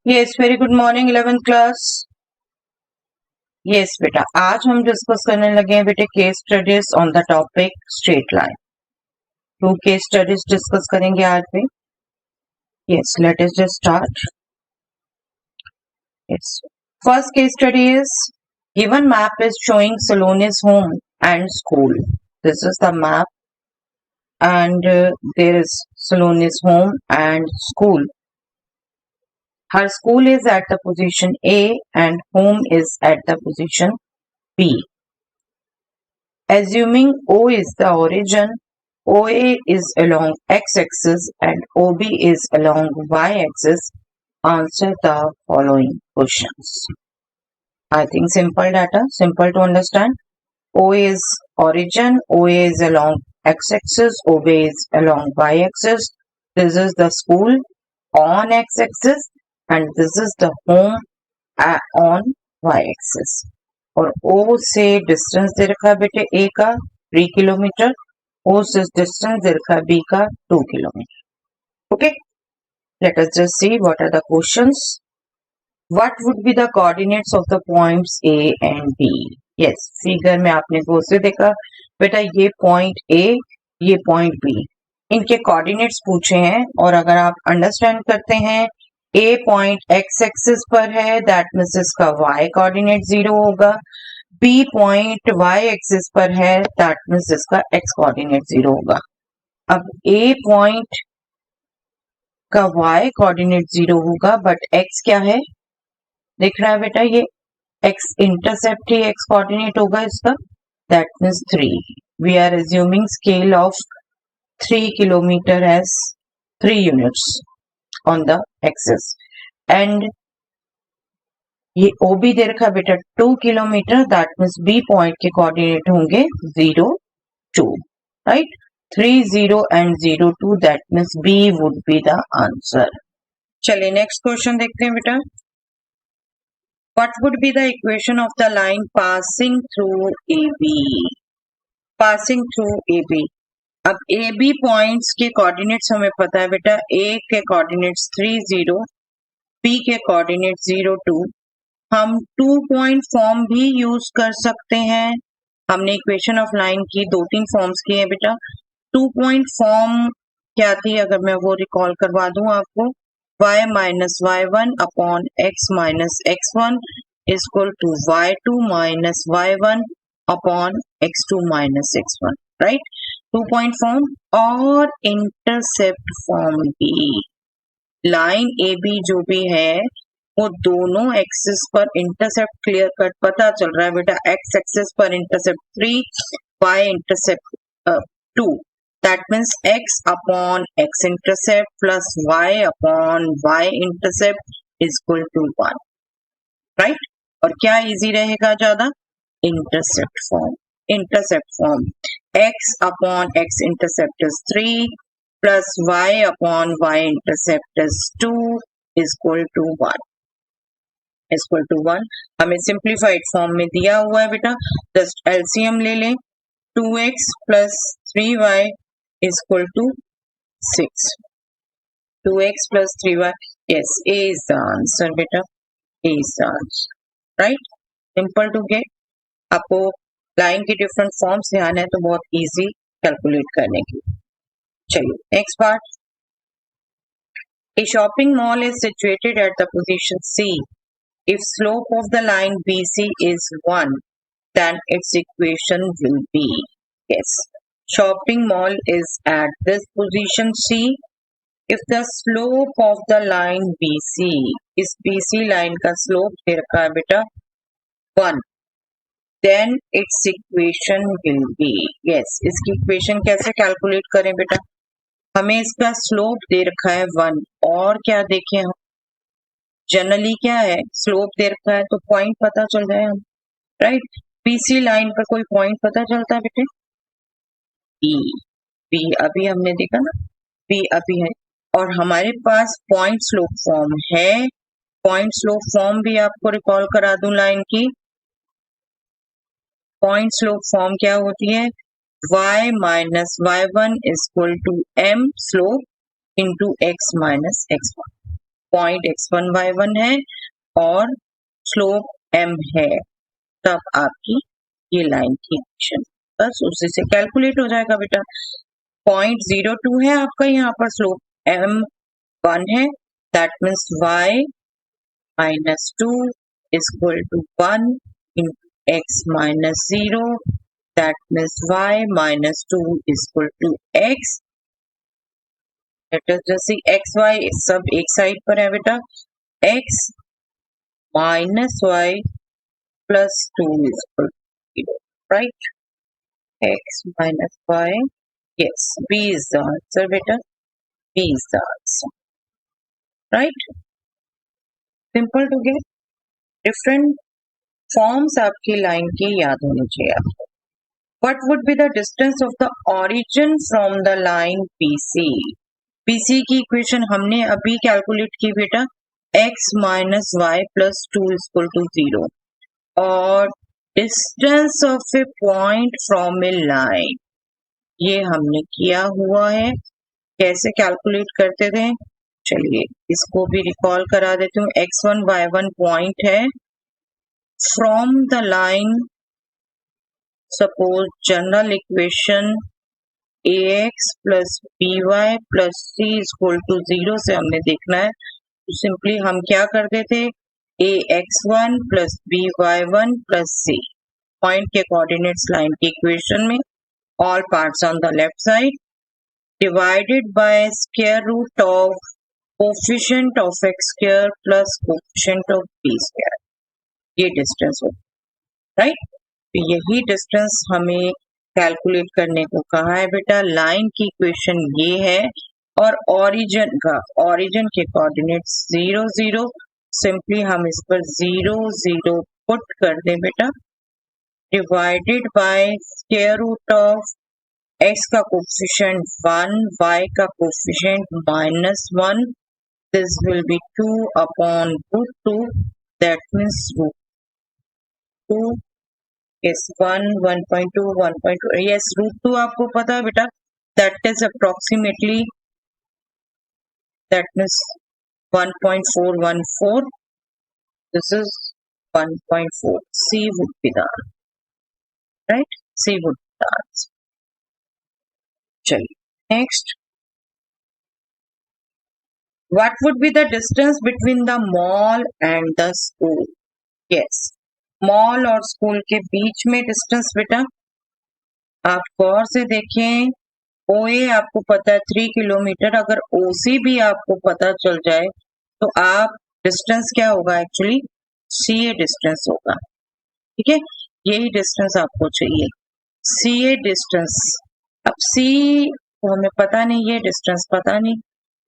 Yes very good morning 11th class. Yes बेटा, आज हम डिस्कस करने लगे हैं बेटे case studies on the topic straight line. Two case studies discuss करेंगे आज भी। Yes, let us just start. Yes, first case study is given map is showing Salone's home and school. This is the map and there is Salone's home and school. Her school is at the position A and home is at the position B. Assuming O is the origin, OA is along x-axis and OB is along y-axis, answer the following questions. I think simple data, simple to understand. OA is origin, OA is along x-axis, OB is along y-axis. This is the school on x-axis and this is the home on y-axis. और O से distance दे रखा है बेटे A का 3 kilometre, O से distance दे रखा है B का 2 kilometre. Okay, let us just see what are the questions. What would be the coordinates of the points A and B? Yes, figure में आपने गौर से देखा बेटा, ये पॉइंट A, ये पॉइंट B, इनके कोऑर्डिनेट्स पूछे हैं। और अगर आप अंडरस्टैंड करते हैं A पॉइंट x एक्सिस पर है, दैट मीन्स इसका y कोऑर्डिनेट 0 होगा। B पॉइंट y एक्सिस पर है, दैट मीन्स इसका x कोऑर्डिनेट 0 होगा। अब A पॉइंट का y कोऑर्डिनेट 0 होगा, बट x क्या है दिख रहा है बेटा, ये x इंटरसेप्ट ही x कोऑर्डिनेट होगा इसका, that means 3। We are assuming scale of 3 kilometre as 3 units on the axis and ये OB दे रखा बेटा 2 kilometre, that means B point के कोऑर्डिनेट होंगे 0 2, right. 3 0 and 0 2, that means B would be the answer. चलिए next question देखते हैं बेटा। What would be the equation of the line passing through AB? Passing through AB, अब A B points के coordinates हमें पता है बेटा, ए के कोऑर्डिनेट्स 3 0, बी के कोऑर्डिनेट 0 2। हम 2 पॉइंट फॉर्म भी यूज कर सकते हैं। हमने इक्वेशन ऑफ लाइन की 2-3 फॉर्म्स की है बेटा। 2 पॉइंट फॉर्म क्या थी, अगर मैं वो रिकॉल करवा दूं आपको, y minus y1 upon x minus x1 is equal to y2 minus y1 upon x2 minus x1, right. 2 point form और इंटरसेप्ट फॉर्म भी। लाइन ए बी जो भी है वो दोनों एक्सिस पर इंटरसेप्ट क्लियर कट पता चल रहा है बेटा। एक्स एक्सिस पर intercept 3, y intercept 2, that means x upon x intercept plus y upon y intercept is equal to 1, right. और क्या इजी रहेगा ज्यादा, intercept form. Intercept form x upon x intercept is 3 plus y upon y intercept is 2 is equal to 1, is equal to 1। हमें simplified form में दिया हुआ है बेटा, जस्ट एलसीएम ले लें। 2x plus 3y is equal to 6, 2x plus 3y, yes, A is the answer बेटा, A is the answer, right। Simple to get. आपको लाइन की डिफरेंट फॉर्म्स ध्यान है तो बहुत इजी कैलकुलेट करने की। चलिए next part. A shopping mall is situated at the position C. If slope of the line BC is 1, then its equation will be, yes, shopping mall is at this position C. If the slope of the line BC, इस BC line का slope दे रखा है बेटा 1, then its equation will be, yes, इसकी equation कैसे calculate करें बेटा, हमें इसका स्लोप दे रखा है 1 और क्या देखें हम, जनरली क्या है, स्लोप दे रखा है तो पॉइंट पता चल जाए हम, राइट। BC लाइन पर कोई पॉइंट पता चलता है बेटे, B अभी हमने देखा ना, B अभी है। और हमारे पास पॉइंट स्लोप फॉर्म है। पॉइंट स्लोप फॉर्म भी आपको रिकॉल करा दूं लाइन की। पॉइंट स्लोप फॉर्म क्या होती है, y minus y1 is equal to m slope into x minus x1, point x1 y1 है और स्लोप m है, तब आपकी ये लाइन की इक्वेशन बस उसी से कैलकुलेट हो जाएगा बेटा। 0.02 है आपका, यहाँ पर स्लोप m1 है, that means y minus 2 is equal to 1 into x minus 0, that means y minus 2 is equal to x. Let us just see x y सब एक साइड पर है बेटा, x minus y plus 2 is equal to 0, right? X minus y, yes, B is the answer बेटा, B is the answer, right? Simple to get. Different forms आपकी line की याद होनी चाहिए आपको। What would be the distance of the origin from the line PC? PC की equation हमने अभी कैलकुलेट की बेटा, x minus y plus 2 is equal to 0, और distance of a point from a line ये हमने किया हुआ है। कैसे कैलकुलेट करते थे, चलिए इसको भी रिकॉल करा देती हूँ। x1 y1 पॉइंट है, from the line suppose general equation ax plus by plus c is equal to 0 से हमने देखना है, तो सिंपली हम क्या करते थे, ax1 plus by1 plus c, point के कोऑर्डिनेट्स लाइन की इक्वेशन में, all parts on the left side, divided by square root of coefficient of x square plus coefficient of b square, ये डिस्टेंस होगा, right? तो यही distance हमें calculate करने को कहा है बेटा। लाइन की इक्वेशन ये है, और ओरिजिन के कोऑर्डिनेट्स 0 0, सिंपली हम इस पर 0 0 पुट कर दें बेटा, divided by square root of x का कोफिशिएंट 1, y का coefficient -1, this will be 2 upon root 2, that means root 2, yes 1 1.2 1.2, yes root 2 आपको पता है बेटा, that is approximately, that means 1.414, this is 1.4, C would be the answer, right? C would be the answer. चलिए next, what would be the distance between the mall and the school? Yes, mall और school के बीच में distance बेटा, आप गौर से देखें, OA आपको पता है 3 किलोमीटर, अगर OC भी आपको पता चल जाए तो आप डिस्टेंस क्या होगा, एक्चुअली CA डिस्टेंस होगा, ठीक है? यही डिस्टेंस आपको चाहिए, CA डिस्टेंस। अब C तो हमें पता नहीं, ये डिस्टेंस पता नहीं,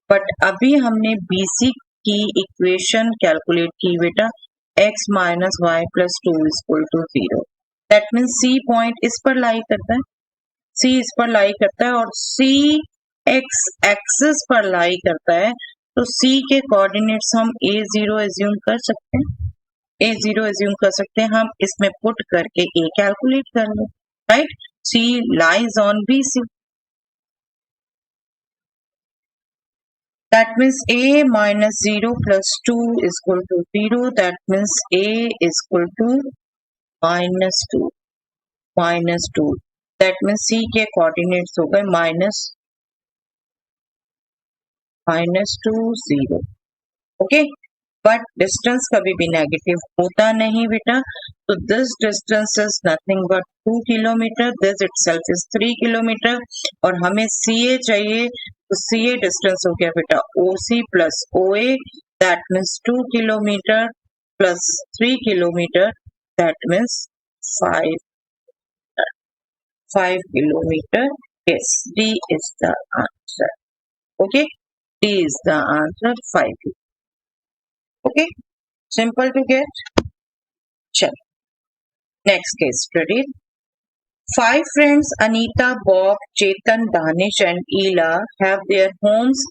बट अभी हमने BC की इक्वेशन कैलकुलेट की बेटा, x minus y plus 2 is equal to 0, that means C point इस पर लाई करता है, C इस पर लाई करता है, और C x एक्सिस पर लाई करता है, तो C के कोऑर्डिनेट्स हम A0 एज्यूम कर सकते हैं, A0 एज्यूम कर सकते हैं, हम इसमें पुट करके A कैलकुलेट कर लें, right? C lies on BC, that means A minus 0 plus 2 is equal to 0, that means A is equal to minus 2, that means C के कोऑर्डिनेट्स हो गए -2 0, ओके? बट डिस्टेंस कभी भी नेगेटिव होता नहीं बेटा, तो this distance is nothing but 2 kilometre, this itself is 3 kilometre, और हमें CA चाहिए, तो CA डिस्टेंस हो गया बेटा OC plus OA, that means 2 kilometre plus 3 kilometre, that means 5 kilometer. Yes, D is the answer. Okay, D is the answer, 5. Okay, simple to get. Chalo. Next case study. 5 friends, Anita, Bob, Chetan, Danish and Ela, have their homes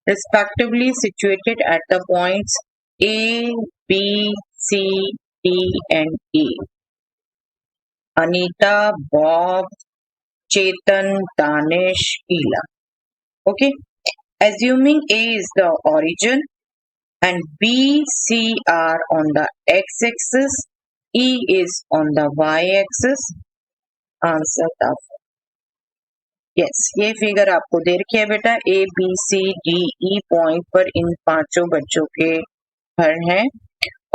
respectively situated at the points A, B, C, D and E. Anita, Bob, Chetan, Danish, Ela. Okay, assuming A is the origin and B, C are on the x-axis, E is on the y-axis. Answer the yes, ये figure आपको दे रखी है बेटा, A, B, C, D, E point पर इन पांचों बच्चों के घर हैं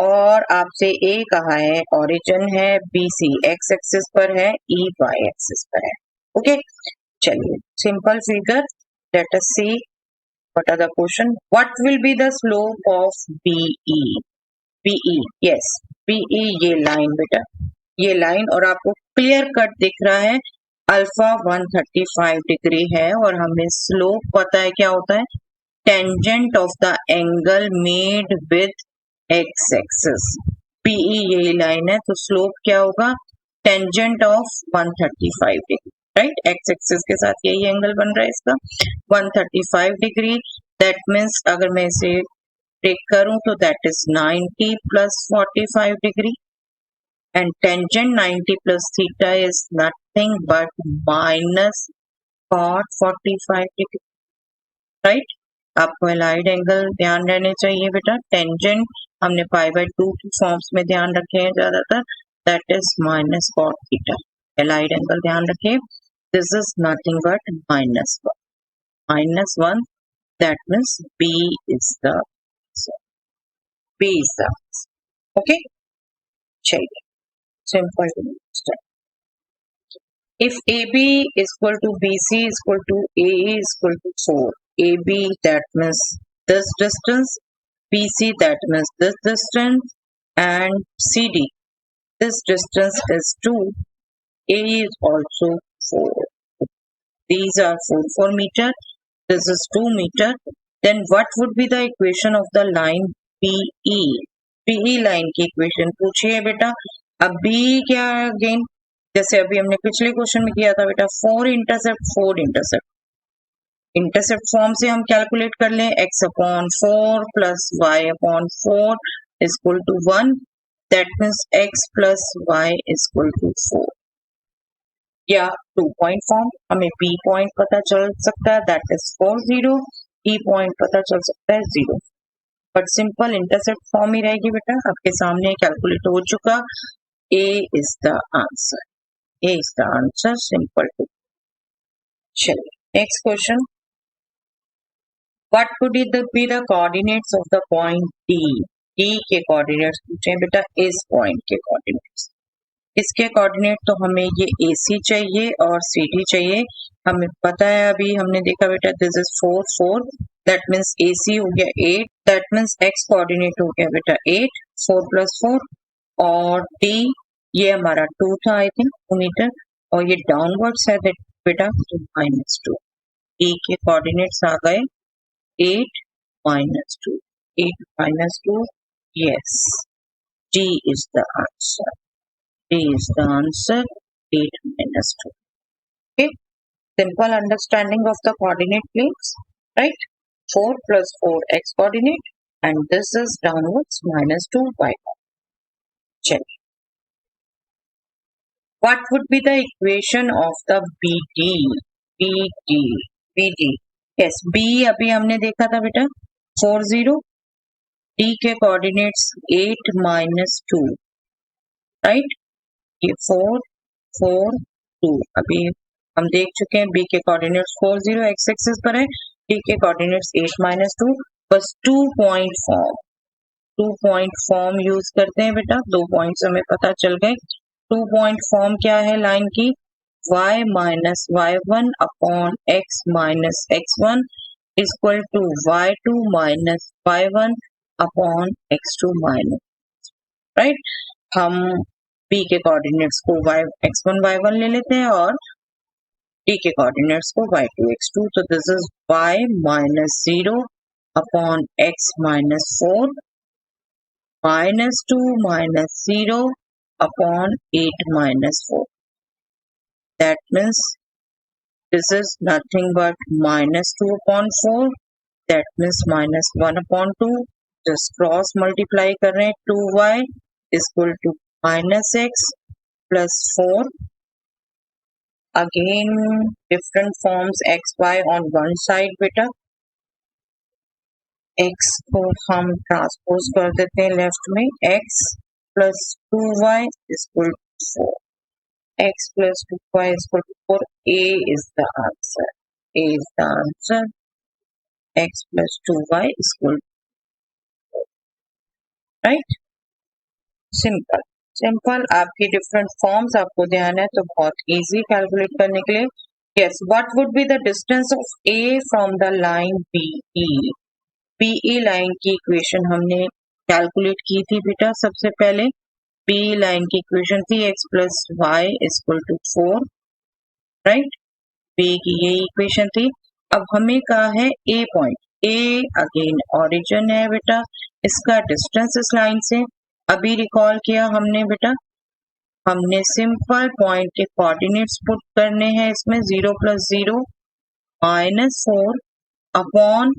और आपसे A कहा है, ओरिजिन है, B, C x एक्सिस पर है, E y एक्सिस पर है. ओके, चलिए simple figure. Let us see what are the question. What will be the slope of BE? BE, yes, BE ये लाइन बेटा, ये लाइन और आपको क्लियर कट दिख रहा है अल्फा 135 डिग्री है और हमें स्लोप पता है क्या होता है, tangent of the angle made with x axis. PE यही लाइन है तो स्लोप क्या होगा, tangent of 135 degree, right. X axis के साथ यही एंगल बन रहा है इसका 135 डिग्री. दैट मीन्स अगर मैं इसे टेक करूं तो that is 90 plus 45 degree and tangent 90 plus theta is nothing but minus cot 45 degree, right. आपको एलाइड एंगल ध्यान रहने चाहिए बेटा. टेंजेंट हमने पाई बाय 2 की फॉर्म्स में ध्यान रखे हैं ज्यादातर, that is minus cot theta. Allied angle ध्यान रखिए, this is nothing but -1, that means B is the okay. चलिए simple to understand. If AB is equal to BC is equal to AE is equal to 4, AB that means this distance, BC that means this distance, and CD this distance is 2, AE is also 4. These are 4 meter, this is 2 meter. Then what would be the equation of the line BE? BE line की equation पूछिए बेटा. अब B क्या है again, जैसे अभी हमने पिछले क्वेश्चन में किया था बेटा, 4 इंटरसेप्ट. इंटरसेप्ट फॉर्म से हम कैलकुलेट कर लें, x upon 4 plus y upon 4 is equal to 1, that means x plus y is equal to 4. या 2 पॉइंट फॉर्म, हमें B पॉइंट पता चल सकता है दैट इज 4 0, E पॉइंट पता चल सकता है 0, बट सिंपल इंटरसेप्ट फॉर्म ही रहेगी बेटा. आपके सामने कैलकुलेट हो चुका. A is the answer. A is the answer. Simple to. चलिए next question. What could be the coordinates of the point D? D के coordinates पूछे बेटा, इस point के coordinates. इसके coordinate तो हमें ये AC चाहिए और CD चाहिए. हमें पता है, अभी हमने देखा बेटा, this is 4 4, that means AC हो गया 8, that means X coordinate हो गया बेटा 8, 4 plus 4, और D ये हमारा 2 था आई थिंक 2 मीटर, और ये डाउनवर्ड्स है बेटा तो -2. E के कोऑर्डिनेट्स आ गए 8 -2, 8 -2. Yes, D is the answer. D is the answer. 8 -2. Okay, simple understanding of the coordinate planes, right? 4 plus 4 X coordinate and this is downwards -2 Y. चलिए, what would be the equation of the BD? BD. Yes, B अभी हमने देखा था बेटा 4 0, D के coordinates 8 -2, right. ये 4 4 2 अभी हम देख चुके हैं. B के कोऑर्डिनेट्स 4 0 x एक्सिस पर है, D के कोऑर्डिनेट्स 8 -2. बस 2 पॉइंट फॉर्म यूज करते हैं बेटा. 2 पॉइंट्स हमें पता चल गए. 2 पॉइंट फॉर्म क्या है लाइन की, y minus y1 upon x minus x1 is equal to y2 minus y1 upon x2 minus, right. हम b के कोऑर्डिनेट्स को x1 y1 ले लेते हैं और d के कोऑर्डिनेट्स को y2 x2. तो this is y minus 0 upon x minus 4 minus 2 minus 0 upon 8 minus 4. That means this is nothing but minus 2 upon 4. That means minus 1 upon 2. Just cross multiply कर रहे हैं. 2y is equal to minus x plus 4. Again different forms xy on one side beta. x को हम transpose कर देते हैं left में, x plus 2y equal to 4, x plus 2y is equal to 4. A is the answer. A is the answer. X plus 2y is equal to 4. Right? Simple. Simple. आपकी different forms आपको ध्यान है तो बहुत easy calculate करने के लिए. Yes. What would be the distance of A from the line BE? BE line की equation हमने calculate की थी बेटा सबसे पहले. B लाइन की इक्वेशन थी x plus y equal to 4, right. B की ये इक्वेशन थी. अब हमें कहा है A point. A again origin है बेटा, इसका डिस्टेंस इस लाइन से अभी रिकॉल किया हमने बेटा. हमने सिंपल पॉइंट के कोऑर्डिनेट्स पुट करने हैं इसमें. 0 plus 0 minus 4 upon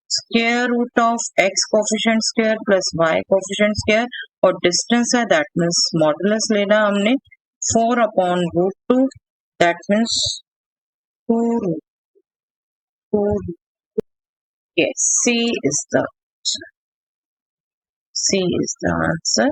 square root of x coefficient square plus y coefficient square और डिस्टेंस है दैट मीन्स मॉडुलस लेना हमने 4 upon root 2 that means 2 root. Yes, C is the answer. C is the answer.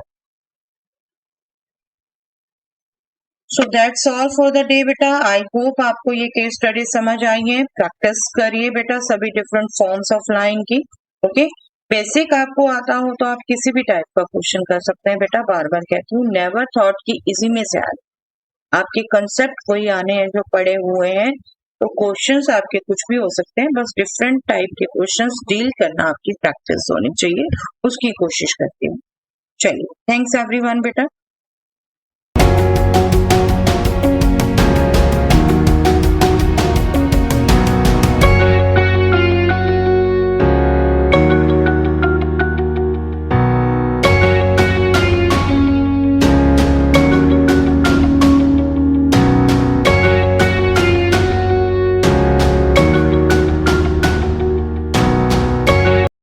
So that's all for the day बेटा. I hope आपको ये case study समझ आई है. Practice करिए बेटा सभी डिफरेंट फॉर्म्स ऑफ लाइन की. ओके. बेसिक आपको आता हो तो आप किसी भी टाइप का क्वेश्चन कर सकते हैं बेटा. बार बार कहती हूँ नेवर थॉट कि इसी में से आए. आपके कंसेप्ट वही आने हैं जो पड़े हुए हैं. तो क्वेश्चंस आपके कुछ भी हो सकते हैं, बस डिफरेंट टाइप के क्वेश्चंस डील करना आपकी प्रैक्टिस होनी चाहिए, उसकी कोशिश करती हूँ. चलिए, थैंक्स एवरीवन बेटा.